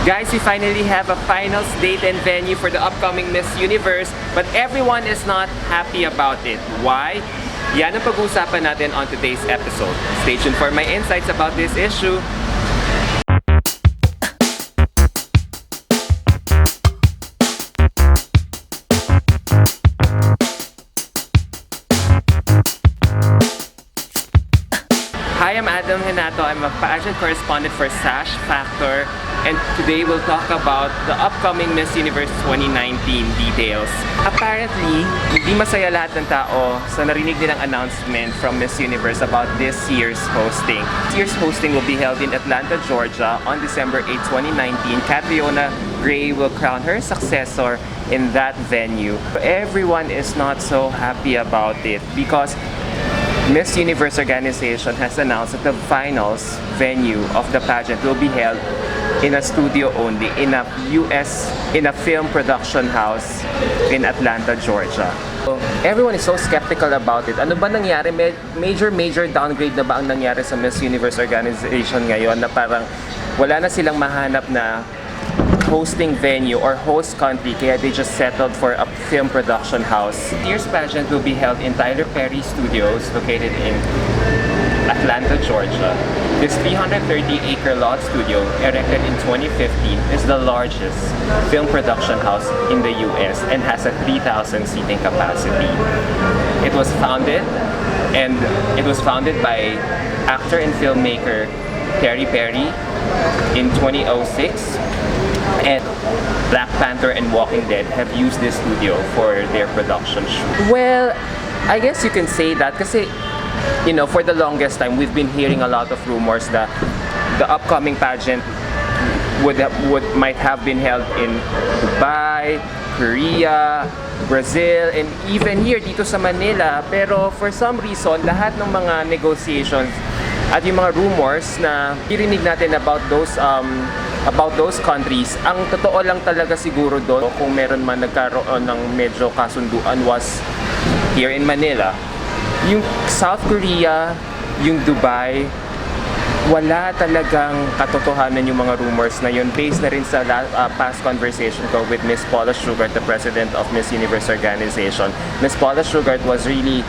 Guys, we finally have a finals date and venue for the upcoming Miss Universe, but everyone is not happy about it. Why? Yan ang pag-uusapan natin on today's episode. Stay tuned for my insights about this issue. Hi, I'm Adam Henato. I'm a pageant correspondent for Sash Factor, and today we'll talk about the upcoming Miss Universe 2019 details. Apparently, hindi masaya lahat ng tao sa narinig nilang announcement from Miss Universe about this year's hosting. This year's hosting will be held in Atlanta, Georgia on December 8, 2019. Catriona Gray will crown her successor in that venue. Everyone is not so happy about it because Miss Universe organization has announced that the finals venue of the pageant will be held in a studio only, in a film production house in Atlanta, Georgia. So, everyone is so skeptical about it. Ano ba nangyari? Major downgrade na ba ang nangyari sa Miss Universe organization ngayon na parang wala na silang mahanap na hosting venue or host country, kaya they just settled for a film production house. This year's pageant will be held in Tyler Perry Studios, located in Atlanta, Georgia. This 330-acre lot studio, erected in 2015, is the largest film production house in the US and has a 3,000 seating capacity. It was founded by actor and filmmaker Terry Perry in 2006. And Black Panther and Walking Dead have used this studio for their production shoot. Well, I guess you can say that kasi, you know, for the longest time we've been hearing a lot of rumors that the upcoming pageant might have been held in Dubai, Korea, Brazil, and even here dito sa Manila. Pero for some reason, lahat ng mga negotiations at yung mga rumors na dirinig natin about those countries, ang totoo lang talaga siguro doon, kung meron man nagkaroon ng medyo kasunduan, was here in Manila. Yung South Korea, yung Dubai, wala talagang katotohanan yung mga rumors na yun, based na rin sa past conversation ko with Miss Paula Sugart, the president of Miss Universe organization. Miss Paula Sugart was really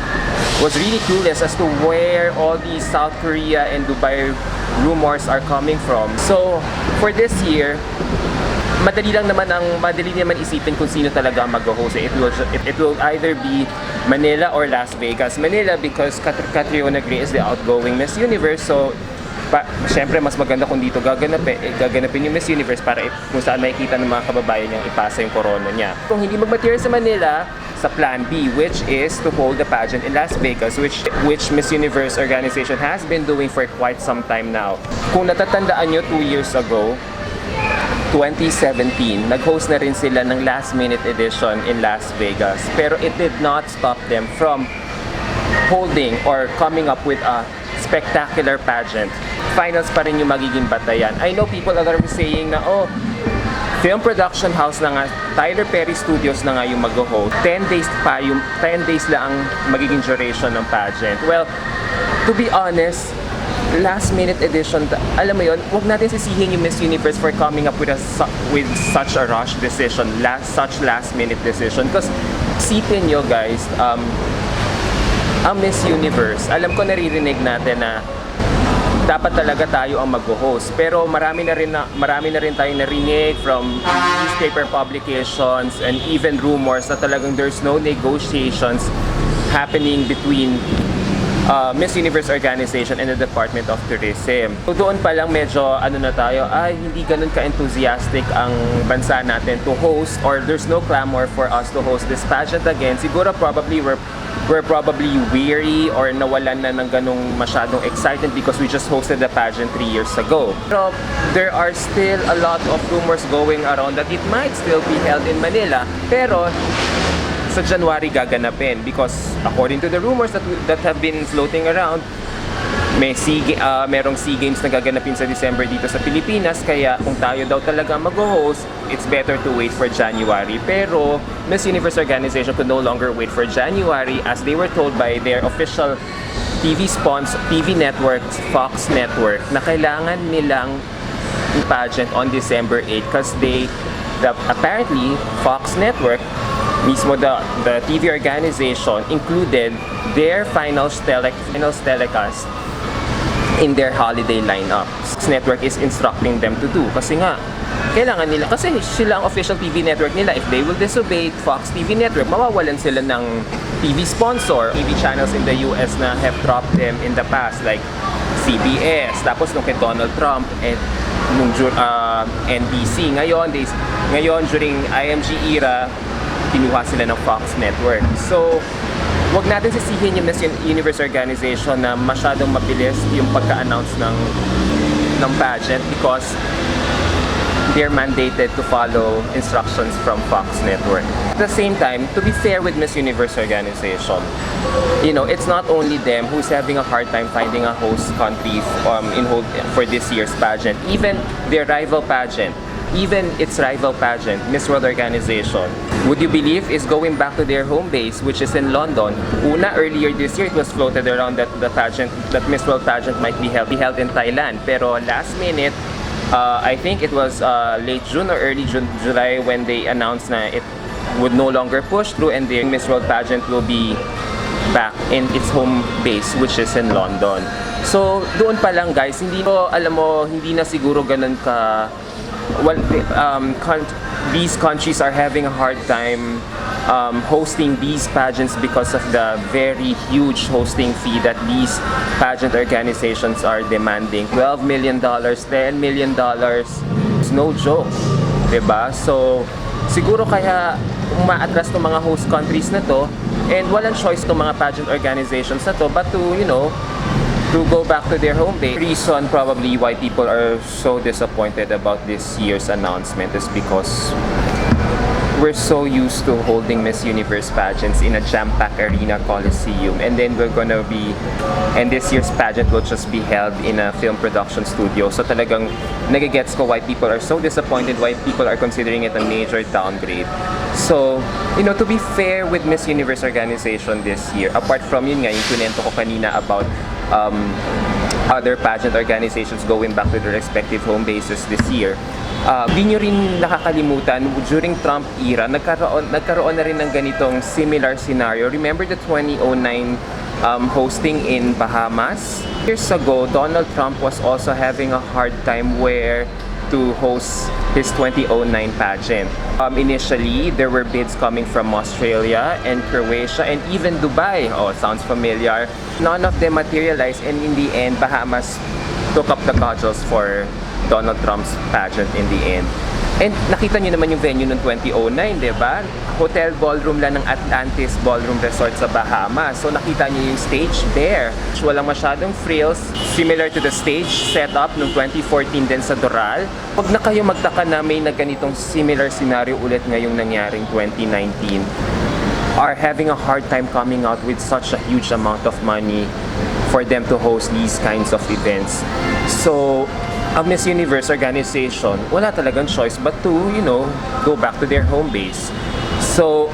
clueless as to where all these South Korea and Dubai rumors are coming from. So, for this year, madali naman isipin kung sino talaga mag-host. It will either be Manila or Las Vegas. Manila because Catriona Gray is the outgoing Miss Universe, so syempre mas maganda kung dito gaganapin yung Miss Universe para kung saan makikita ng mga kababayan niyang ipasa yung corona niya. Kung hindi mag-material sa Manila, sa plan B, which is to hold the pageant in Las Vegas, which Miss Universe organization has been doing for quite some time now. Kung natatandaan nyo, 2 years ago, 2017, nag-host na rin sila ng last-minute edition in Las Vegas. Pero it did not stop them from holding or coming up with a spectacular pageant. Finals pa rin yung magiging batayan. I know people are saying na, oh, film production house na nga, Tyler Perry Studios na nga yung mag-host. 10 days lang ang magiging duration ng pageant. Well, to be honest, last-minute edition, alam mo yun, huwag natin sisihin yung Miss Universe for coming up with such a rush decision, such last-minute decision. Because, isipin nyo guys, ang Miss Universe, alam ko naririnig natin na dapat talaga tayo ang mag-host. Pero marami na rin tayong narinig from newspaper publications and even rumors na talagang there's no negotiations happening between Miss Universe organization and the Department of Tourism. So doon pa lang medyo hindi ganun ka-enthusiastic ang bansa natin to host, or there's no clamor for us to host this pageant again. Siguro probably we're probably weary or nawalan na ng ganung masyadong excitement because we just hosted the pageant 3 years ago. Pero there are still a lot of rumors going around that it might still be held in Manila, pero sa January gaganapin because according to the rumors that have been floating around, merong SEA Games na gaganapin sa December dito sa Pilipinas, kaya kung tayo daw talaga mag-host, it's better to wait for January. Pero Miss Universe organization could no longer wait for January as they were told by their official TV network, Fox Network, na kailangan nilang pageant on December 8 because apparently Fox Network, mismo the TV organization, included their finals telecast in their holiday lineup. Fox Network is instructing them to do kasi nga kailangan nila, kasi sila ang official TV network nila. If they will disobey Fox TV network, mawawalan sila ng TV sponsor. TV channels in the US na have dropped them in the past, like CBS, tapos nung kay Donald Trump, and nung NBC. Ngayon during IMG era, kinuha sila ng Fox Network. So wag natin sisihin yung Miss Universe organization na masyadong mabilis yung pagka-announce ng pageant because they're mandated to follow instructions from Fox Network. At the same time, to be fair with Miss Universe organization, it's not only them who's having a hard time finding a host country for this year's pageant. Even their rival pageant, Miss World organization, would you believe, is going back to their home base, which is in London. Earlier this year, it was floated around that Miss World pageant might be held in Thailand. Pero last minute, I think it was late June or early July when they announced na it would no longer push through and the Miss World pageant will be back in its home base, which is in London. So doon pa lang guys, hindi na siguro ganun ka. Well, these countries are having a hard time hosting these pageants because of the very huge hosting fee that these pageant organizations are demanding. $12 million, $10 million, it's no joke, diba? So siguro kaya umaatras ng mga host countries na to, and walang choice ng mga pageant organizations na to but to go back to their home base. The reason probably why people are so disappointed about this year's announcement is because we're so used to holding Miss Universe pageants in a jam-packed arena coliseum, and then and this year's pageant will just be held in a film production studio. So talagang nagigets ko why people are so disappointed, why people are considering it a major downgrade. So, to be fair with Miss Universe organization this year, apart from yun nga, yung kunento ko kanina about other pageant organizations going back to their respective home bases this year, di nyo rin nakakalimutan, during Trump era, nagkaroon na rin ng ganitong similar scenario. Remember the 2009 hosting in Bahamas? Years ago, Donald Trump was also having a hard time where to host his 2009 pageant. Initially, there were bids coming from Australia and Croatia and even Dubai. Oh, sounds familiar. None of them materialized, and in the end, Bahamas took up the cudgels for Donald Trump's pageant in the end. And nakita niyo naman yung venue noong 2009, di ba? Hotel ballroom lang ng Atlantis Ballroom Resort sa Bahamas. So nakita niyo yung stage bare. Walang masyadong frills. Similar to the stage setup noong 2014 din sa Doral. Huwag na kayo magtaka na may ganitong similar scenario ulit ngayong nangyaring 2019. Are having a hard time coming out with such a huge amount of money for them to host these kinds of events. So a Miss Universe organization, wala talagang choice but to, go back to their home base. So,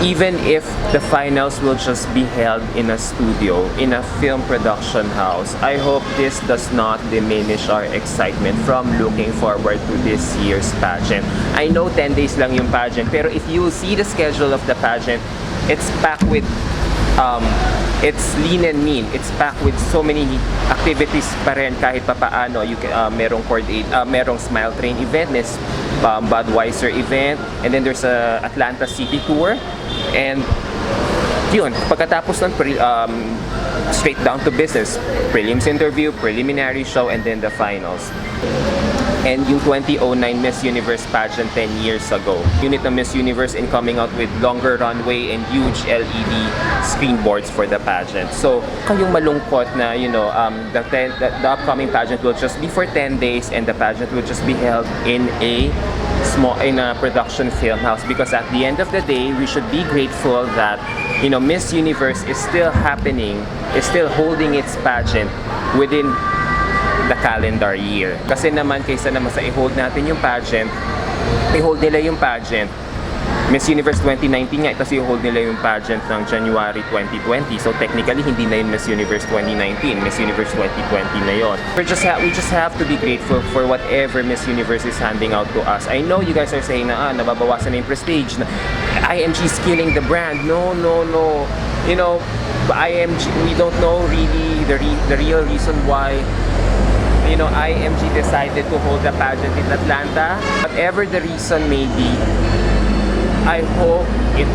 even if the finals will just be held in a studio, in a film production house, I hope this does not diminish our excitement from looking forward to this year's pageant. I know 10 days lang yung pageant, pero if you see the schedule of the pageant, it's packed with it's lean and mean. It's packed with so many activities pa rin kahit papaano. Merong Smile Train event, Budweiser event, and then there's a Atlanta City tour. And yun, pagkatapos ng straight down to business, prelims interview, preliminary show, and then the finals. And yung 2009 Miss Universe pageant 10 years ago, unit ng Miss Universe in coming out with longer runway and huge LED screen boards for the pageant. So kayong malungkot na the upcoming pageant will just be for 10 days and the pageant will just be held in a production film house, because at the end of the day we should be grateful that Miss Universe is still happening, is still holding its pageant within the calendar year. Kasi naman kaysa naman sa i-hold natin yung pageant, i-hold nila yung pageant Miss Universe 2019 nga, kasi hold nila yung pageant ng January 2020. So technically, hindi na yun Miss Universe 2019. Miss Universe 2020 na yun. We just have to be grateful for whatever Miss Universe is handing out to us. I know you guys are saying na, nababawasan na yung prestige. Na, IMG is killing the brand. No, no, no. You know, IMG, we don't know really the real reason why IMG decided to hold the pageant in Atlanta. Whatever the reason may be, I hope it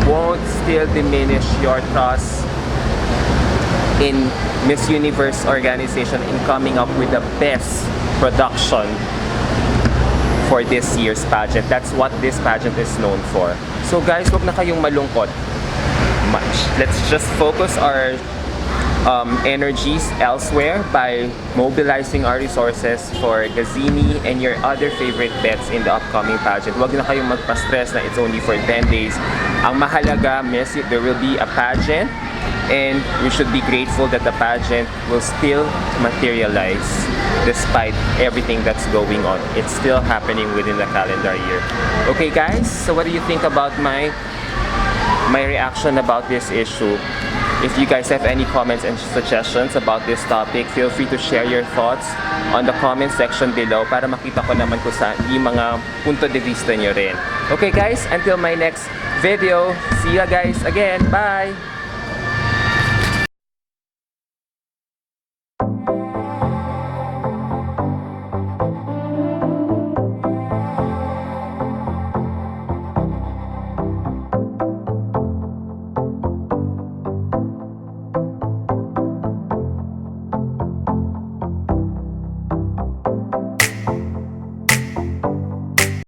won't still diminish your trust in Miss Universe organization in coming up with the best production for this year's pageant. That's what this pageant is known for. So guys, wag na kayong malungkot much. Let's just focus our energies elsewhere by mobilizing our resources for Gazini and your other favorite bets in the upcoming pageant. Huwag na kayong magpa-stress na it's only for 10 days. Ang mahalaga, there will be a pageant and you should be grateful that the pageant will still materialize despite everything that's going on. It's still happening within the calendar year. Okay guys, so what do you think about my reaction about this issue? If you guys have any comments and suggestions about this topic, feel free to share your thoughts on the comment section below para makita ko naman kung saan yung mga punto de vista nyo rin. Okay guys, until my next video, see ya guys again, bye!